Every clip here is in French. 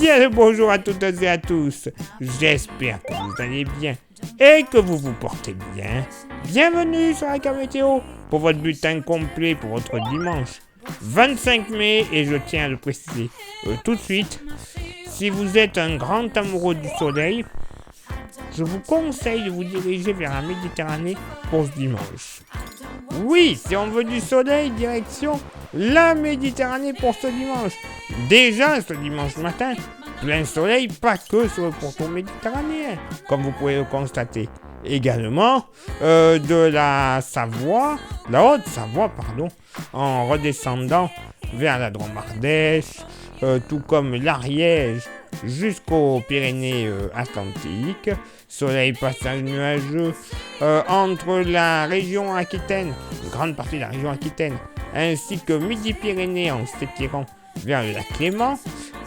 Bien le bonjour à toutes et à tous. J'espère que vous allez bien et que vous vous portez bien. Bienvenue sur la carte météo pour votre bulletin complet pour votre dimanche 25 mai et je tiens à le préciser tout de suite. Si vous êtes un grand amoureux du soleil, je vous conseille de vous diriger vers la Méditerranée pour ce dimanche. Oui, si on veut du soleil, direction la Méditerranée pour ce dimanche. Déjà, ce dimanche matin, plein soleil, pas que sur le pourtour méditerranéen, comme vous pouvez le constater. Également, de la Savoie, la Haute-Savoie, en redescendant vers la Drôme-Ardèche, tout comme l'Ariège, jusqu'aux Pyrénées Atlantiques. Soleil passage nuageux entre la région Aquitaine, une grande partie de la région Aquitaine, ainsi que Midi-Pyrénées en s'étirant vers le lac Léman.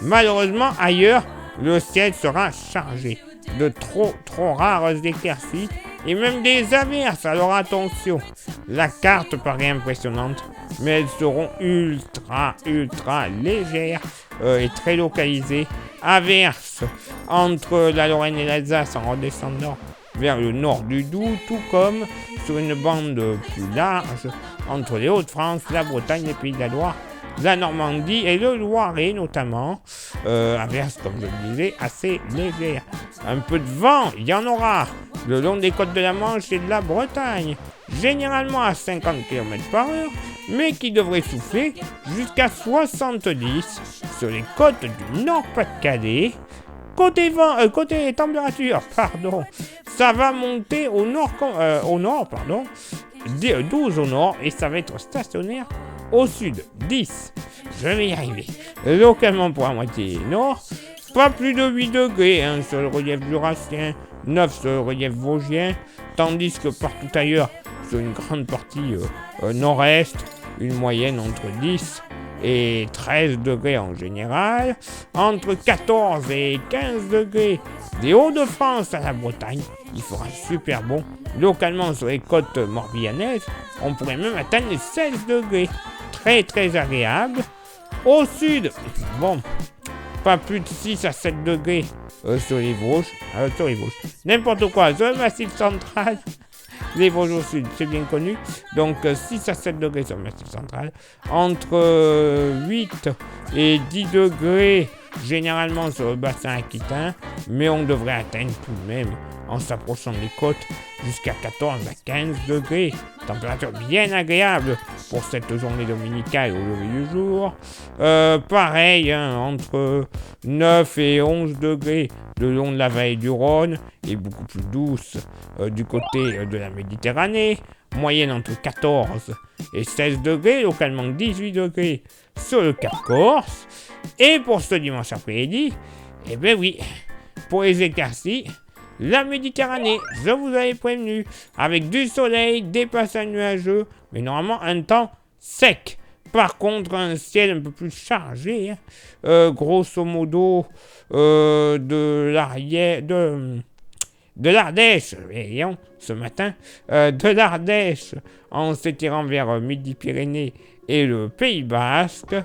Malheureusement, ailleurs, le ciel sera chargé de trop rares éclaircies et même des averses. Alors attention, la carte paraît impressionnante, mais elles seront ultra légères et très localisées. Averses entre la Lorraine et l'Alsace en redescendant vers le nord du Doubs, tout comme sur une bande plus large entre les Hauts-de-France, la Bretagne, les Pays de la Loire, la Normandie et le Loiret notamment. Averses, comme je le disais, assez légères. Un peu de vent, il y en aura le long des côtes de la Manche et de la Bretagne, généralement à 50 km/h, mais qui devrait souffler jusqu'à 70 sur les côtes du Nord-Pas-de-Calais. Côté température, ça va monter au nord, 12 au nord, et ça va être stationnaire au sud, 10, je vais y arriver, localement pour la moitié nord, pas plus de 8 degrés sur le relief jurassien, 9 sur le relief vosgien, tandis que partout ailleurs, sur une grande partie nord-est, une moyenne entre 10 et 13 degrés en général, entre 14 et 15 degrés des Hauts-de-France à la Bretagne, il fera super bon. Localement sur les côtes morbihanaises, on pourrait même atteindre les 16 degrés, très agréable. Au sud, pas plus de 6 à 7 degrés sur les Vosges, n'importe quoi, sur le Massif central. Les Vosges au sud, c'est bien connu. Donc 6 à 7 degrés sur le Massif central. Entre 8 et 10 degrés généralement sur le bassin aquitain. Mais on devrait atteindre tout de même, en s'approchant des côtes, jusqu'à 14 à 15 degrés. Température bien agréable pour cette journée dominicale au lever du jour. Pareil, entre 9 et 11 degrés le long de la vallée du Rhône et beaucoup plus douce du côté de la Méditerranée. Moyenne entre 14 et 16 degrés, localement 18 degrés sur le Cap Corse. Et pour ce dimanche après-midi, pour les éclaircies, la Méditerranée, je vous avais prévenu, avec du soleil, des passages nuageux, mais normalement un temps sec. Par contre, un ciel un peu plus chargé, grosso modo, de l'Ardèche, voyons, ce matin, de l'Ardèche, en s'étirant vers Midi-Pyrénées et le Pays Basque,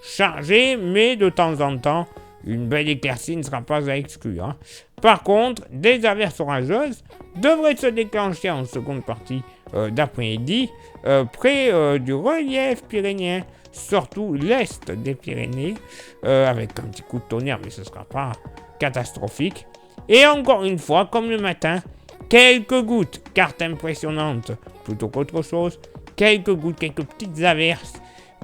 chargé, mais de temps en temps, une belle éclaircie ne sera pas à exclure. Par contre, des averses orageuses devraient se déclencher en seconde partie d'après-midi près du relief pyrénéen, surtout l'est des Pyrénées, avec un petit coup de tonnerre, mais ce ne sera pas catastrophique. Et encore une fois, comme le matin, quelques gouttes, carte impressionnante plutôt qu'autre chose, quelques gouttes, quelques petites averses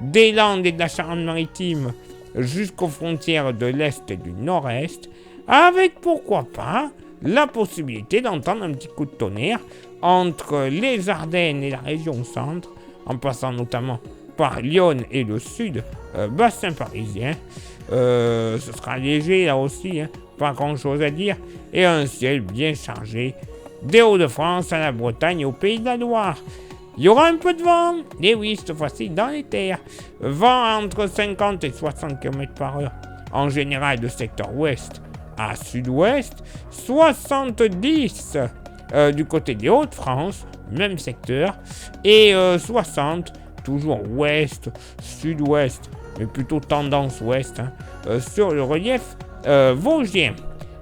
des Landes et de la Charente-Maritime jusqu'aux frontières de l'Est et du Nord-Est, avec pourquoi pas la possibilité d'entendre un petit coup de tonnerre entre les Ardennes et la région centre, en passant notamment par Lyon et le sud, bassin parisien. Ce sera léger là aussi, pas grand chose à dire, et un ciel bien chargé des Hauts-de-France à la Bretagne et au Pays de la Loire. Il y aura un peu de vent, et oui, cette fois-ci dans les terres. Vent entre 50 et 60 km/h, en général de secteur ouest à sud-ouest, 70 du côté des Hauts-de-France, même secteur, et 60 toujours ouest, sud-ouest, mais plutôt tendance ouest, sur le relief Vosgien.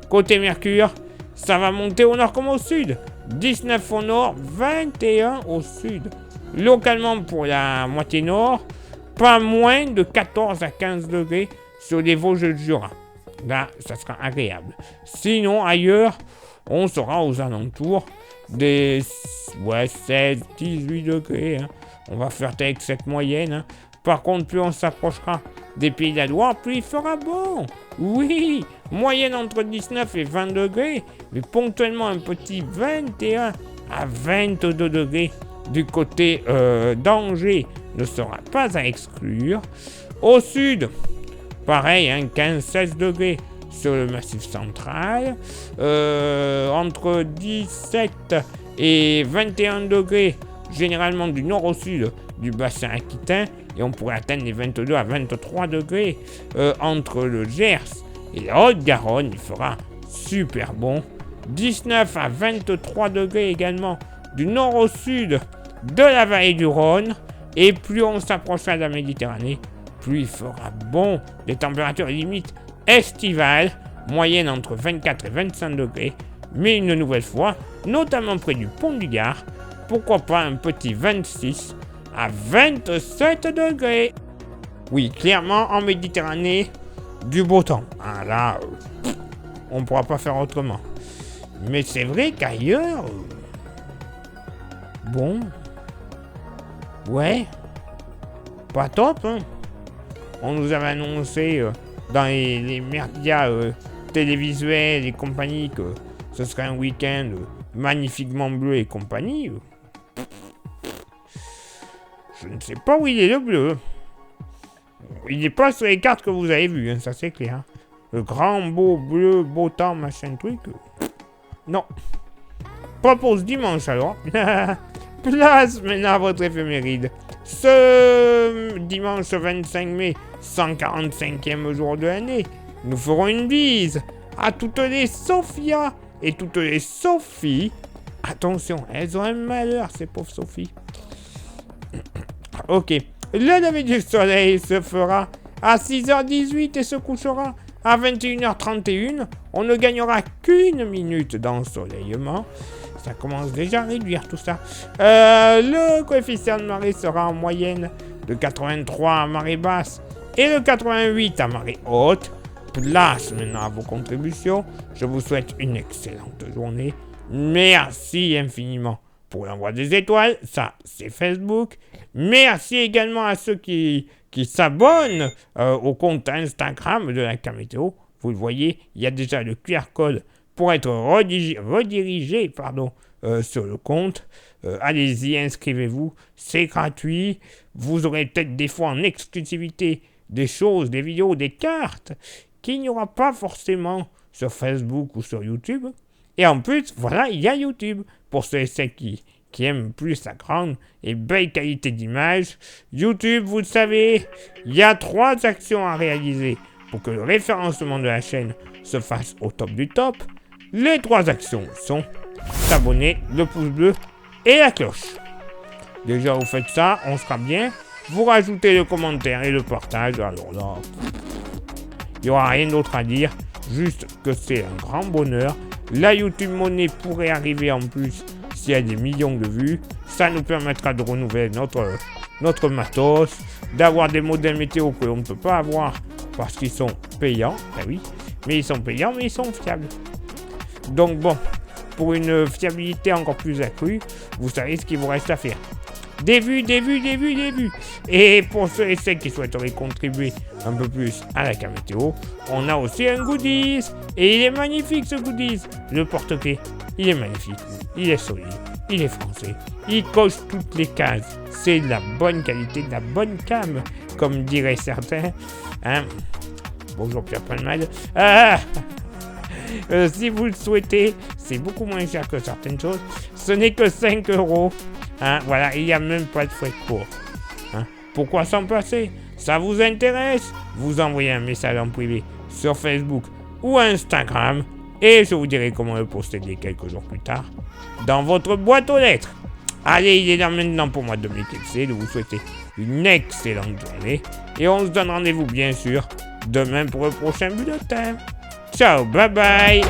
Côté Mercure, ça va monter au nord comme au sud. 19 au nord, 21 au sud. Localement pour la moitié nord, pas moins de 14 à 15 degrés sur les Vosges du Jura. Là, ça sera agréable. Sinon, ailleurs, on sera aux alentours des 16, 18 degrés. Hein. On va flirter avec cette moyenne. Hein. Par contre, plus on s'approchera des Pays de la Loire, plus il fera bon. Oui, moyenne entre 19 et 20 degrés, mais ponctuellement un petit 21 à 22 degrés du côté d'Angers ne sera pas à exclure. Au sud, pareil, hein, 15-16 degrés sur le Massif central, entre 17 et 21 degrés généralement du nord au sud du bassin aquitain, et on pourrait atteindre les 22 à 23 degrés entre le Gers et la Haute-Garonne. Il fera super bon. 19 à 23 degrés également du nord au sud de la vallée du Rhône, et plus on s'approchera de la Méditerranée, plus il fera bon. Les températures limites estivales, moyenne entre 24 et 25 degrés, mais une nouvelle fois, notamment près du pont du Gard, pourquoi pas un petit 26 à 27 degrés. Oui, clairement, en Méditerranée, du beau temps. Ah, là, on ne pourra pas faire autrement. Mais c'est vrai qu'ailleurs... bon... ouais... pas top, hein. On nous avait annoncé dans les médias télévisuels et compagnie que ce serait un week-end magnifiquement bleu et compagnie. Je ne sais pas où il est le bleu. Il n'est pas sur les cartes que vous avez vues, hein, ça c'est clair. Hein. Le grand beau bleu, beau temps, machin truc. Non. Pas pour ce dimanche alors. Place maintenant à votre éphéméride. Ce dimanche 25 mai, 145e jour de l'année, nous ferons une bise à toutes les Sophia et toutes les Sophie. Attention, elles ont un malheur, ces pauvres Sophie. Ok, le lever du soleil se fera à 6h18 et se couchera à 21h31. On ne gagnera qu'une minute d'ensoleillement. Ça commence déjà à réduire tout ça. Le coefficient de marée sera en moyenne de 83 à marée basse et de 88 à marée haute. Place maintenant à vos contributions. Je vous souhaite une excellente journée. Merci infiniment pour l'envoi des étoiles. Ça, c'est Facebook. Merci également à ceux qui s'abonnent au compte Instagram de la K-Météo. Vous le voyez, il y a déjà le QR code pour être redirigé sur le compte. Allez-y, inscrivez-vous, c'est gratuit. Vous aurez peut-être des fois en exclusivité des choses, des vidéos, des cartes qu'il n'y aura pas forcément sur Facebook ou sur YouTube. Et en plus, voilà, il y a YouTube pour ceux et celles qui aiment plus la grande et belle qualité d'image. YouTube, vous le savez, il y a 3 actions à réaliser pour que le référencement de la chaîne se fasse au top du top. Les 3 actions sont s'abonner, le pouce bleu et la cloche. Déjà, vous faites ça, on sera bien. Vous rajoutez le commentaire et le partage. Alors là, il n'y aura rien d'autre à dire. Juste que c'est un grand bonheur. La YouTube Money pourrait arriver en plus s'il y a des millions de vues. Ça nous permettra de renouveler notre matos, d'avoir des modèles météo que l'on ne peut pas avoir parce qu'ils sont payants. Ben oui, mais ils sont payants, mais ils sont fiables. Donc bon, pour une fiabilité encore plus accrue, vous savez ce qu'il vous reste à faire. Des vues. Et pour ceux et celles qui souhaiteraient contribuer un peu plus à la K-Météo, on a aussi un goodies. Et il est magnifique ce goodies. Le porte-clés, il est magnifique. Il est solide. Il est français. Il coche toutes les cases. C'est de la bonne qualité, de la bonne cam, comme diraient certains. Hein? Bonjour Pierre Palmade. Si vous le souhaitez, c'est beaucoup moins cher que certaines choses. Ce n'est que 5 €. Hein, voilà, il n'y a même pas de frais de port. Hein, pourquoi s'en passer? Ça vous intéresse? Vous envoyez un message en privé sur Facebook ou Instagram et je vous dirai comment le procéder quelques jours plus tard dans votre boîte aux lettres. Allez, il est là maintenant pour moi, Dominique FC, de vous souhaiter une excellente journée et on se donne rendez-vous bien sûr demain pour le prochain bulletin. Ciao, bye bye.